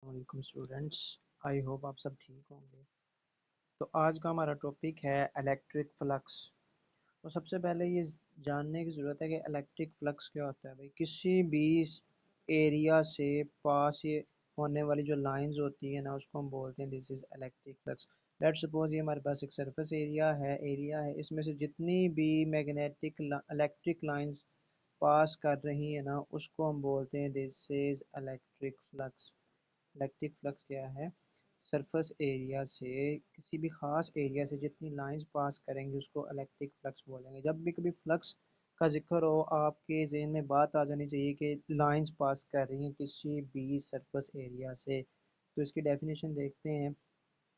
वालेकुम students. I hope आप सब ठीक होंगे। तो आज का हमारा टॉपिक है इलेक्ट्रिक फ्लक्स। तो सबसे पहले ये जानने की ज़रूरत है कि इलेक्ट्रिक फ्लक्स क्या होता है। भाई किसी भी एरिया से पास ये होने वाली जो लाइंस होती है ना, उसको हम बोलते हैं this is electric flux. Let suppose ये हमारे पास एक सरफेस एरिया है इसमें से जितनी भी मैग्नेटिक इलेक्ट्रिक लाइंस पास कर रही है ना, उसको हम बोलते हैं this is electric flux. Electric flux क्या है? सरफेस एरिया से किसी भी ख़ास एरिया से जितनी लाइंस पास करेंगे उसको इलेक्ट्रिक फ्लक्स बोलेंगे। जब भी कभी फ्लक्स का जिक्र हो, आपके जहन में बात आ जानी चाहिए कि लाइंस पास कर रही हैं किसी भी सरफेस एरिया से। तो इसकी डेफिनेशन देखते हैं।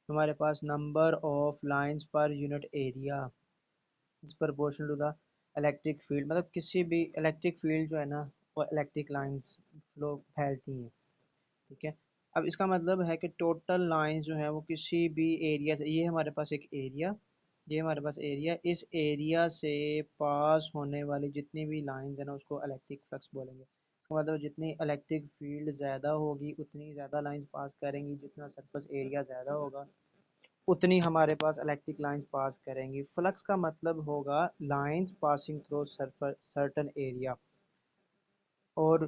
हमारे पास number of lines per unit area is proportional to the electric field. मतलब किसी भी इलेक्ट्रिक फील्ड जो है ना, वो इलेक्ट्रिक लाइंस फ्लो फैलती हैं। ठीक है। अब इसका मतलब है कि टोटल लाइन जो है वो किसी भी एरिया से, ये हमारे पास एक एरिया, ये हमारे पास एरिया, इस एरिया से पास होने वाली जितनी भी लाइंस है ना, उसको इलेक्ट्रिक फ्लक्स बोलेंगे। इसका मतलब जितनी इलेक्ट्रिक फील्ड ज़्यादा होगी उतनी ज़्यादा लाइंस पास करेंगी, जितना सरफेस एरिया ज़्यादा होगा उतनी हमारे पास इलेक्ट्रिक लाइंस पास करेंगी। फ्लक्स का मतलब होगा lines passing through certain area. और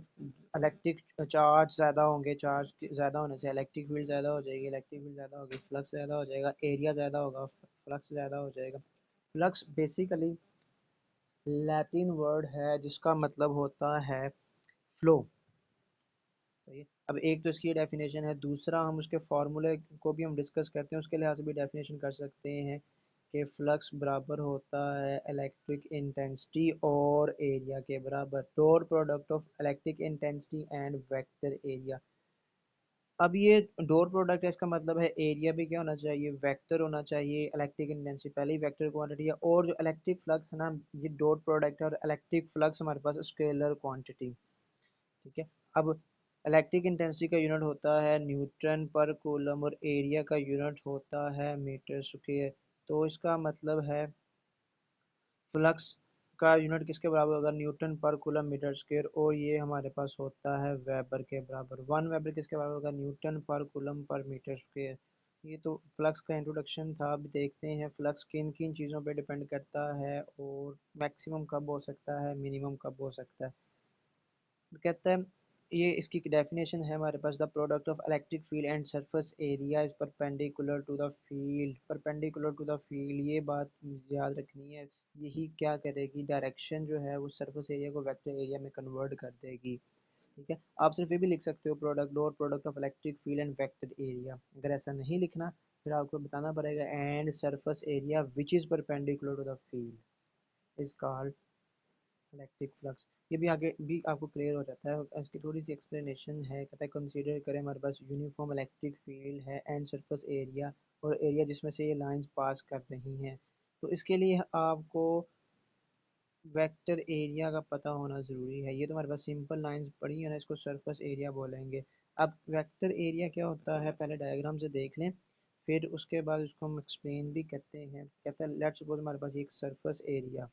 इलेक्ट्रिक चार्ज ज़्यादा होंगे, चार्ज ज़्यादा होने से इलेक्ट्रिक फील्ड ज़्यादा हो जाएगी, इलेक्ट्रिक फील्ड ज़्यादा होगी, फ्लक्स ज़्यादा हो जाएगा, एरिया ज़्यादा होगा, फ्लक्स ज़्यादा हो जाएगा। फ्लक्स बेसिकली लैटिन वर्ड है जिसका मतलब होता है फ्लो। सही है। अब एक तो इसकी डेफिनेशन है, दूसरा हम उसके फार्मूले को भी हम डिस्कस करते हैं, उसके लिहाज से भी डेफिनेशन कर सकते हैं कि फ्लक्स बराबर होता है इलेक्ट्रिक इंटेंसिटी और एरिया के बराबर, dot product of electric intensity and vector area. अब ये डॉट प्रोडक्ट है, इसका मतलब है एरिया भी क्या होना चाहिए, वेक्टर होना चाहिए। इलेक्ट्रिक इंटेंसिटी पहले ही वेक्टर क्वांटिटी है, और जो इलेक्ट्रिक फ्लक्स है ना, ये डॉट प्रोडक्ट है, और इलेक्ट्रिक फ्लक्स हमारे पास स्केलर क्वांटिटी। ठीक है। अब इलेक्ट्रिक इंटेंसिटी का यूनिट होता है न्यूटन पर कूलम, और एरिया का यूनिट होता है मीटर स्क्वायर। तो इसका मतलब है फ्लक्स का यूनिट किसके बराबर होगा, न्यूटन पर कूलम मीटर स्क्वायर, और ये हमारे पास होता है वेबर के बराबर। वन वेबर किसके बराबर होगा, न्यूटन पर कूलम पर मीटर स्क्वायर। ये तो फ्लक्स का इंट्रोडक्शन था। अब देखते हैं फ्लक्स किन किन चीज़ों पे डिपेंड करता है, और मैक्सिमम कब हो सकता है, मिनिमम कब हो सकता है। कहता है, ये इसकी डेफिनेशन है हमारे पास, the product of electric field and surface area is perpendicular to the field. Perpendicular to the field, ये बात याद रखनी है। यही क्या करेगी, डायरेक्शन जो है वो सरफेस एरिया को वेक्टर एरिया में कन्वर्ट कर देगी। ठीक है। आप सिर्फ ये भी लिख सकते हो प्रोडक्ट और product of electric field and vector area. अगर ऐसा नहीं लिखना, फिर आपको बताना पड़ेगा and surface area which is perpendicular to the field is called electric flux. ये भी आगे भी आपको क्लियर हो जाता है। इसकी थोड़ी सी एक्सप्लेनेशन है। कहता है कंसीडर करें हमारे पास यूनिफॉर्म इलेक्ट्रिक फील्ड है एंड सरफेस एरिया, और एरिया जिसमें से ये लाइंस पास कर रही हैं। तो इसके लिए आपको वेक्टर एरिया का पता होना ज़रूरी है। ये तो हमारे पास सिंपल लाइंस पड़ी है ना, इसको सरफेस एरिया बोलेंगे। अब वेक्टर एरिया क्या होता है, पहले डायग्राम से देख लें, फिर उसके बाद उसको हम एक्सप्लेन भी करते हैं। कहता है लेट्स सपोज हमारे पास एक सरफेस एरिया,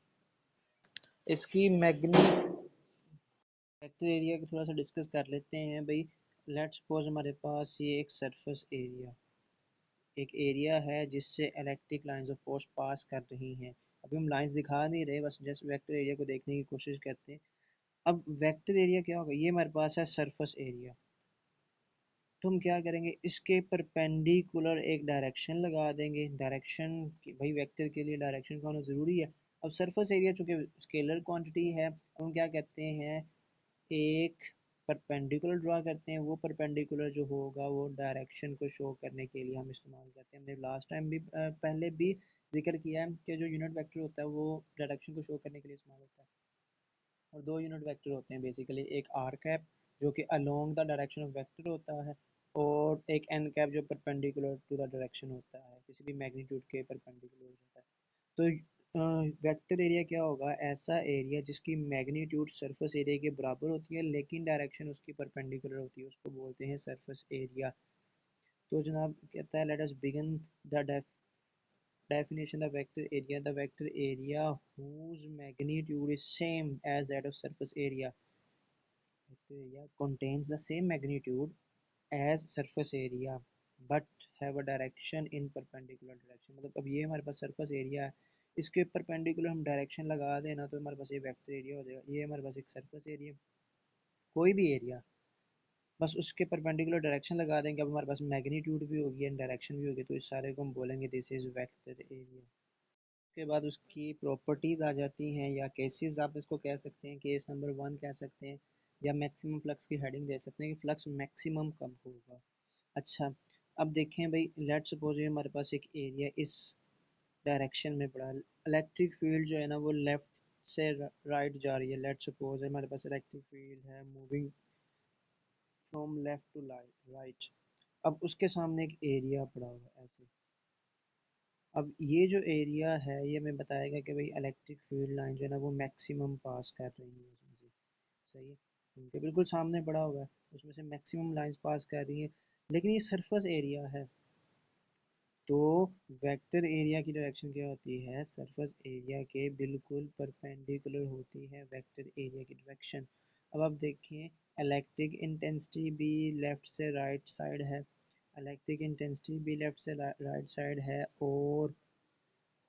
इसकी मैग्नी वेक्टर एरिया को थोड़ा सा डिस्कस कर लेते हैं भाई। लेट्स सपोज हमारे पास ये एक सरफेस एरिया, एक एरिया है जिससे इलेक्ट्रिक लाइंस ऑफ फोर्स पास कर रही हैं। अभी हम लाइंस दिखा नहीं रहे, बस जस्ट वेक्टर एरिया को देखने की कोशिश करते हैं। अब वेक्टर एरिया क्या होगा, ये हमारे पास है सरफेस एरिया। तो हम क्या करेंगे, इसके परपेंडिकुलर एक डायरेक्शन लगा देंगे। डायरेक्शन भाई वेक्टर के लिए डायरेक्शन का होना ज़रूरी है। अब सरफेस एरिया चूँकि स्केलर क्वांटिटी है, हम क्या कहते हैं, एक परपेंडिकुलर ड्रा करते हैं। वो परपेंडिकुलर जो होगा वो डायरेक्शन को शो करने के लिए हम इस्तेमाल करते हैं। हमने लास्ट टाइम भी पहले भी जिक्र किया है कि जो यूनिट वेक्टर होता है वो डायरेक्शन को शो करने के लिए इस्तेमाल होता है। और दो यूनिट वेक्टर होते हैं बेसिकली, एक आर कैप जो कि along the direction of vector होता है, और एक एन कैप जो परपेंडिकुलर टू द डायरेक्शन होता है, किसी भी मैग्नीट्यूड के परपेंडिकुलर हो जाता है। तो वेक्टर एरिया क्या होगा, ऐसा एरिया जिसकी मैग्नीट्यूड सरफेस एरिया के बराबर होती है लेकिन डायरेक्शन उसकी परपेंडिकुलर होती है, उसको बोलते हैं सरफेस एरिया। तो जनाब कहता है let us begin the definition the vector area whose magnitude is same as that of surface area. Vector area contains the same magnitude as surface area but have a direction in perpendicular direction. मतलब अब ये हमारे पास surface area है, इसके perpendicular हम direction लगा देना तो हमारे पास ये वेक्टर एरिया हो जाएगा। ये हमारे पास एक सरफेस एरिया, कोई भी एरिया बस उसके परपेंडिकुलर डायरेक्शन लगा देंगे। अब हमारे पास मैग्नीट्यूड भी होगी एंड डायरेक्शन भी होगी, तो इस सारे को हम बोलेंगे दिस इज वेक्टर एरिया। उसके बाद उसकी प्रॉपर्टीज़ आ जाती हैं या केसेस आप इसको कह सकते हैं, केस नंबर 1 कह सकते हैं, या मैक्सिमम फ्लक्स की हेडिंग दे सकते हैं कि फ्लक्स मैक्सिमम कब होगा। अच्छा, अब देखें भाई, लेट सपोज ये हमारे पास एक एरिया इस डायरेक्शन में पड़ा, इलेक्ट्रिक फील्ड जो है ना वो लेफ़्ट से राइट जा रही है। लेट सपोज हमारे पास इलेक्ट्रिक फील्ड है moving from left to right. अब उसके सामने एक एरिया पड़ा हुआ है ऐसे। अब ये जो एरिया है ये हमें बताएगा कि भाई इलेक्ट्रिक फील्ड लाइन जो है ना वो मैक्सिमम पास कर रही है उसमें से। सही है, उनके बिल्कुल सामने पड़ा हुआ है, उसमें से मैक्सिमम लाइंस पास कर रही है। लेकिन ये सरफेस एरिया है, तो वेक्टर एरिया की डायरेक्शन क्या होती है, सरफेस एरिया के बिल्कुल परपेंडिकुलर होती है वेक्टर एरिया की डायरेक्शन। अब आप देखें इलेक्ट्रिक इंटेंसिटी भी लेफ़्ट से राइट साइड है, इलेक्ट्रिक इंटेंसिटी भी लेफ़्ट से राइट साइड है,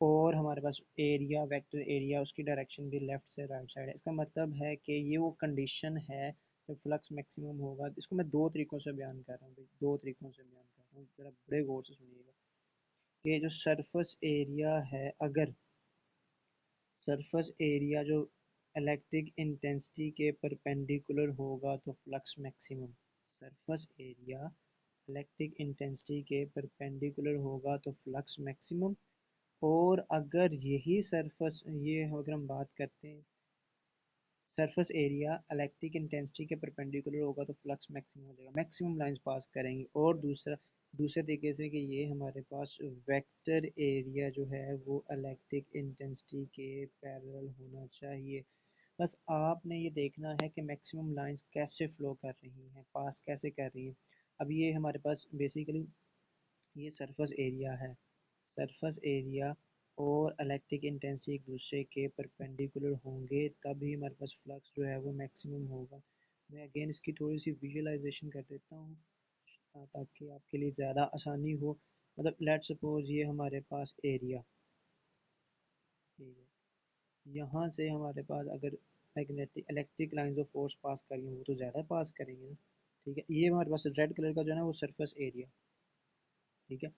और हमारे पास एरिया वेक्टर एरिया उसकी डायरेक्शन भी लेफ़्ट से राइट साइड है। इसका मतलब है कि ये वो कंडीशन है जब फ्लक्स मैक्सिमम होगा। इसको मैं दो तरीक़ों से बयान कर रहा हूँ भाई, दो तरीक़ों से बयान कर रहा हूँ, ज़रा बड़े गौर से सुनिएगा। कि जो सरफेस एरिया है, अगर सरफेस एरिया जो इलेक्ट्रिक इंटेंसिटी के परपेंडिकुलर होगा तो flux maximum. Surface area electric intensity के परपेंडिकुलर होगा तो फ्लक्स मैक्सिमम। और अगर यही सरफेस, ये अगर हम बात करते हैं सरफेस एरिया इलेक्ट्रिक इंटेंसिटी के परपेंडिकुलर होगा तो फ्लक्स मैक्सिमम हो जाएगा, मैक्सिमम लाइंस पास करेंगी। और दूसरे तरीके से कि ये हमारे पास वेक्टर एरिया जो है वो इलेक्ट्रिक इंटेंसिटी के पैरेलल होना चाहिए। बस आपने ये देखना है कि मैक्सिमम लाइंस कैसे फ्लो कर रही हैं, पास कैसे कर रही हैं। अब ये हमारे पास बेसिकली ये सरफेस एरिया है, सरफेस एरिया और इलेक्ट्रिक इंटेंसिटी एक दूसरे के परपेंडिकुलर होंगे तभी हमारे पास फ्लक्स जो है वो मैक्सिमम होगा। मैं अगेन इसकी थोड़ी सी विजुअलाइजेशन कर देता हूँ ताकि आपके लिए ज़्यादा आसानी हो। मतलब लेट सपोज ये हमारे पास एरिया, यहाँ से हमारे पास अगर magnetic electric lines of force pass करेंगे वो तो ज़्यादा पास करेंगे ना। ठीक है, ये हमारे पास रेड कलर का जो है ना वो सरफेस एरिया। ठीक है,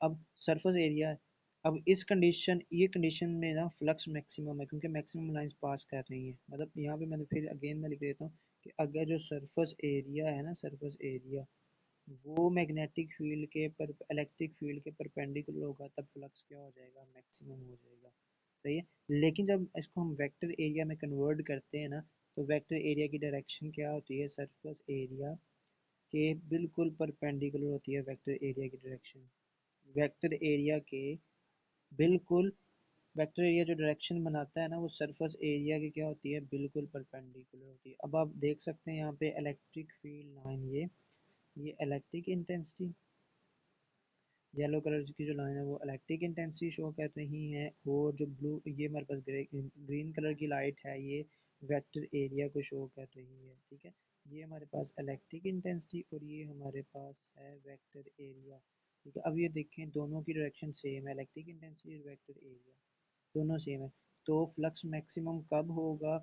अब सरफेस एरिया है। अब इस कंडीशन, ये कंडीशन में ना फ्लक्स मैक्सिमम है क्योंकि मैक्सिमम लाइंस पास कर रही हैं। मतलब यहाँ पे मैंने फिर अगेन मैं लिख देता हूँ कि अगर जो सरफेस एरिया है ना, सरफेस एरिया वो मैग्नेटिक फील्ड के पर इलेक्ट्रिक फील्ड के परपेंडिकुलर होगा तब फ्लक्स क्या हो जाएगा, मैक्सिमम हो जाएगा। सही है, लेकिन जब इसको हम वेक्टर एरिया में कन्वर्ट करते हैं ना, तो वेक्टर एरिया की डायरेक्शन क्या होती है, सरफेस एरिया के बिल्कुल परपेंडिकुलर होती है वेक्टर एरिया की डायरेक्शन। वेक्टर एरिया के बिल्कुल, वेक्टर एरिया जो डायरेक्शन बनाता है ना वो सरफेस एरिया की क्या होती है, बिल्कुल परपेंडिकुलर होती है। अब आप देख सकते हैं यहाँ पे इलेक्ट्रिक फील्ड लाइन, ये इलेक्ट्रिक इंटेंसिटी, येलो कलर की जो लाइन है वो इलेक्ट्रिक इंटेंसिटी शो कर रही है, और जो ब्लू, ये हमारे पास ग्रीन कलर की लाइट है ये वेक्टर एरिया को शो कर रही है। ठीक है, ये हमारे पास इलेक्ट्रिक इंटेंसिटी और ये हमारे पास है वेक्टर एरिया। ठीक है, अब ये देखें दोनों की डायरेक्शन सेम है, इलेक्ट्रिक इंटेंसिटी और वेक्टर एरिया दोनों सेम है। तो फ्लक्स मैक्सिमम कब होगा,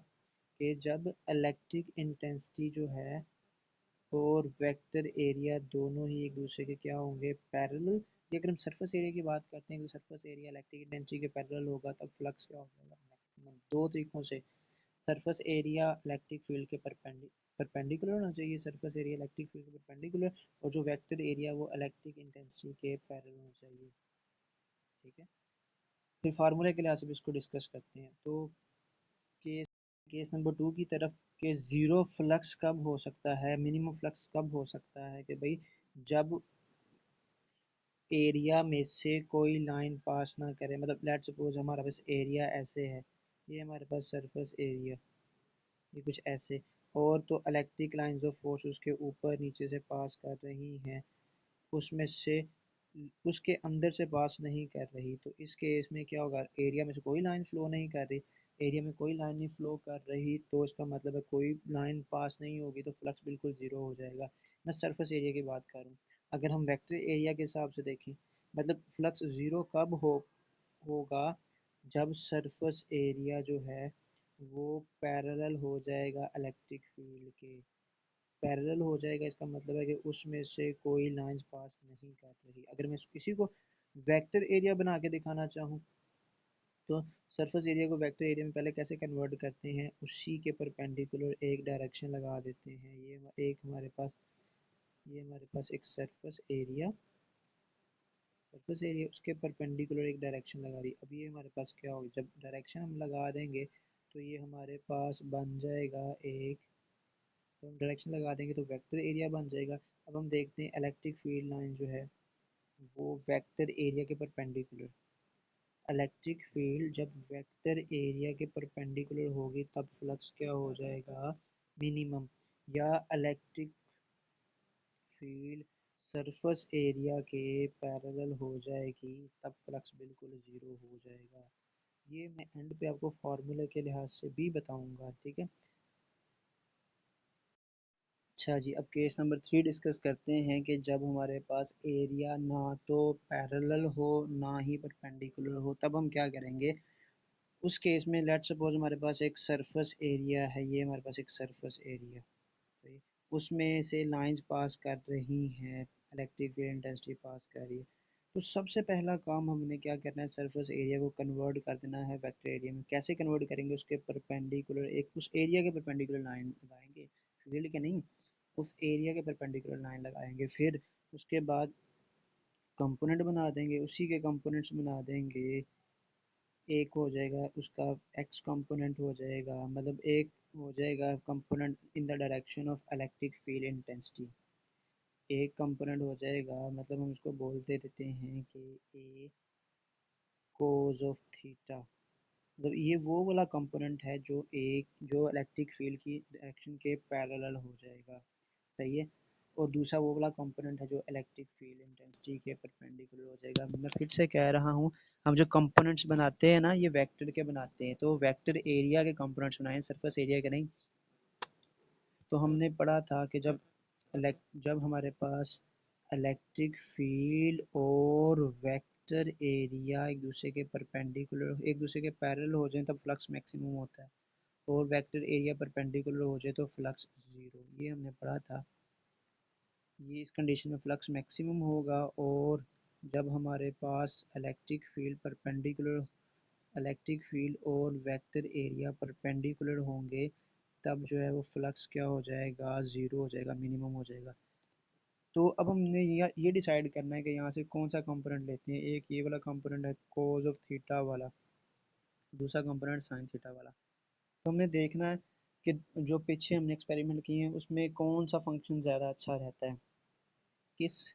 कि जब इलेक्ट्रिक इंटेंसिटी जो है और वेक्टर एरिया दोनों ही एक दूसरे के क्या होंगे, पैरेलल। ये अगर हम सरफेस एरिया की बात करते हैं तो सरफेस एरिया इलेक्ट्रिक इंटेंसिटी के पैरेलल होगा तब फ्लक्स क्या होगा, मैक्सिमम। दो तरीकों से, सरफेस एरिया इलेक्ट्रिक फील्ड के परपेंडिकुलर होना चाहिए, सरफेस एरिया इलेक्ट्रिक फील्ड के परपेंडिकुलर, और जो वेक्टर एरिया वो इलेक्ट्रिक इंटेंसिटी के पैरेलल होना चाहिए। ठीक है, फिर फार्मूला के लिहाज से भी इसको डिस्कस करते हैं। तो केस केस नंबर 2 की तरफ, के ज़ीरो फ्लक्स कब हो सकता है, मिनिमम फ्लक्स कब हो सकता है, कि भाई जब एरिया में से कोई लाइन पास ना करे। मतलब लेट सपोज हमारा पास एरिया ऐसे है, ये हमारे पास सरफेस एरिया, ये कुछ ऐसे, और तो इलेक्ट्रिक लाइंस ऑफ फोर्स उसके ऊपर नीचे से पास कर रही हैं, उसमें से उसके अंदर से पास नहीं कर रही, तो इस केस में क्या होगा, एरिया में से कोई लाइन फ्लो नहीं कर रही, एरिया में कोई लाइन नहीं फ्लो कर रही तो इसका मतलब है कोई लाइन पास नहीं होगी तो फ्लक्स बिल्कुल ज़ीरो हो जाएगा। मैं सरफेस एरिया की बात कर रहा हूँ। अगर हम वेक्टर एरिया के हिसाब से देखें, मतलब फ्लक्स ज़ीरो कब होगा, जब सरफेस एरिया जो है वो पैरेलल हो जाएगा इलेक्ट्रिक फील्ड के। पैरेलल हो जाएगा इसका मतलब है कि उसमें से कोई लाइंस पास नहीं कर रही। अगर मैं किसी को वेक्टर एरिया बना के दिखाना चाहूँ तो सरफेस एरिया को वेक्टर एरिया में पहले कैसे कन्वर्ट करते हैं, उसी के परपेंडिकुलर एक डायरेक्शन लगा देते हैं। ये हमारे पास एक सरफेस एरिया उसके परपेंडिकुलर एक डायरेक्शन लगा दी। अब ये हमारे पास क्या होगा, जब डायरेक्शन हम लगा देंगे तो ये हमारे पास बन जाएगा एक, तो हम डायरेक्शन लगा देंगे तो वेक्टर एरिया बन जाएगा। अब हम देखते हैं इलेक्ट्रिक फील्ड लाइन जो है वो वेक्टर एरिया के परपेंडिकुलर, इलेक्ट्रिक फील्ड जब वेक्टर एरिया के परपेंडिकुलर होगी तब फ्लक्स क्या हो जाएगा, मिनिमम। या इलेक्ट्रिक फील्ड सरफेस एरिया के पैरेलल हो जाएगी तब फ्लक्स बिल्कुल ज़ीरो हो जाएगा। ये मैं एंड पे आपको फार्मूले के लिहाज से भी बताऊंगा, ठीक है। अच्छा जी, अब केस नंबर 3 डिस्कस करते हैं कि जब हमारे पास एरिया ना तो पैरेलल हो ना ही परपेंडिकुलर हो तब हम क्या करेंगे। उस केस में लेट सपोज हमारे पास एक सरफेस एरिया है, ये हमारे पास एक सरफेस एरिया, सही, उसमें से लाइंस पास कर रही हैं, इलेक्ट्रिक फील्ड इंटेंसिटी पास कर रही है। तो सबसे पहला काम हमने क्या करना है, सरफेस एरिया को कन्वर्ट कर देना है वेक्टर एरिया में। कैसे कन्वर्ट करेंगे, उसके परपेंडिकुलर एक उस एरिया के परपेंडिकुलर लाइन लगाएंगे, फील्ड के नहीं, उस एरिया के परपेंडिकुलर लाइन लगाएंगे। फिर उसके बाद कंपोनेंट बना देंगे, उसी के कंपोनेंट्स बना देंगे। एक हो जाएगा उसका एक्स कंपोनेंट हो जाएगा, मतलब एक हो जाएगा component in the direction of electric field intensity. एक कंपोनेंट हो जाएगा, मतलब हम इसको बोल दे देते हैं कि ए कोज ऑफ थीटा। मतलब ये वो वाला कंपोनेंट है जो इलेक्ट्रिक फील्ड की डायरेक्शन के पैरेलल हो जाएगा, सही है। और दूसरा वो वाला कंपोनेंट है जो इलेक्ट्रिक फील्ड इंटेंसिटी के परपेंडिकुलर हो जाएगा। मैं फिर से कह रहा हूँ, हम जो कंपोनेंट्स बनाते हैं ना ये वेक्टर के बनाते हैं, तो वेक्टर एरिया के कंपोनेंट्स बनाए, सरफेस एरिया के नहीं। तो हमने पढ़ा था कि जब हमारे पास इलेक्ट्रिक फील्ड और वेक्टर एरिया एक दूसरे के परपेंडिकुलर एक दूसरे के पैरेलल हो जाए तब फ्लक्स मैक्सिमम होता है, और वेक्टर एरिया परपेंडिकुलर हो जाए तो फ्लक्स ज़ीरो, ये हमने पढ़ा था। ये इस कंडीशन में फ्लक्स मैक्सिमम होगा। और जब हमारे पास इलेक्ट्रिक फील्ड और वेक्टर एरिया परपेंडिकुलर होंगे तब जो है वो फ्लक्स क्या हो जाएगा, ज़ीरो हो जाएगा, मिनिमम हो जाएगा। तो अब हमने ये डिसाइड करना है कि यहाँ से कौन सा कंपोनेंट लेते हैं। एक ये वाला कंपोनेंट है कोज ऑफ थीटा वाला, दूसरा कंपोनेंट साइन थीटा वाला। तो हमने देखना है कि जो पीछे हमने एक्सपेरिमेंट किए हैं उसमें कौन सा फंक्शन ज़्यादा अच्छा रहता है, किस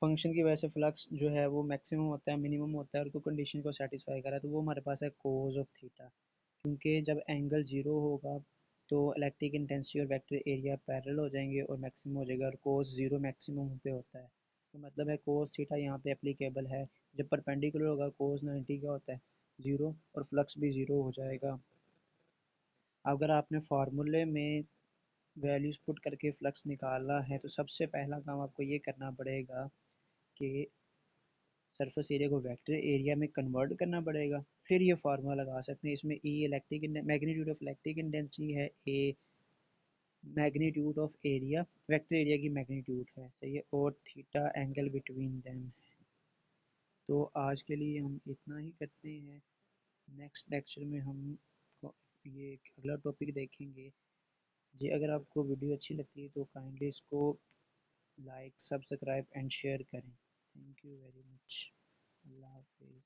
फंक्शन की वजह से फ्लक्स जो है वो मैक्सिमम होता है, मिनिमम होता है और कोई कंडीशन को सेटिस्फाई करा, तो वो हमारे पास है कोज ऑफ थीटा। क्योंकि जब एंगल जीरो होगा तो इलेक्ट्रिक इंटेंसिटी और वेक्टर एरिया पैरेलल हो जाएंगे और मैक्सिमम हो जाएगा, और कोस जीरो मैक्सिमम पे होता है। तो मतलब है कोस थीटा यहाँ पे एप्लीकेबल है। जब परपेंडिकुलर होगा कोस 90 क्या होता है, जीरो, और फ्लक्स भी जीरो हो जाएगा। अगर आपने फार्मूले में वैल्यूज पुट करके फ्लक्स निकालना है तो सबसे पहला काम आपको ये करना पड़ेगा कि सरफेस एरिया को वेक्टर एरिया में कन्वर्ट करना पड़ेगा। फिर ये फार्मूला लगा सकते हैं। इसमें E electric magnitude of electric intensity है, A magnitude of area vector area की मैग्नीट्यूड है, सही है, और थीटा एंगल बिटवीन देम है। तो आज के लिए हम इतना ही करते हैं। नेक्स्ट लेक्चर में हम ये अगला टॉपिक देखेंगे जी। अगर आपको वीडियो अच्छी लगती है तो काइंडली इसको लाइक, सब्सक्राइब एंड शेयर करें। Thank you very much. अल्लाह हाफिज़।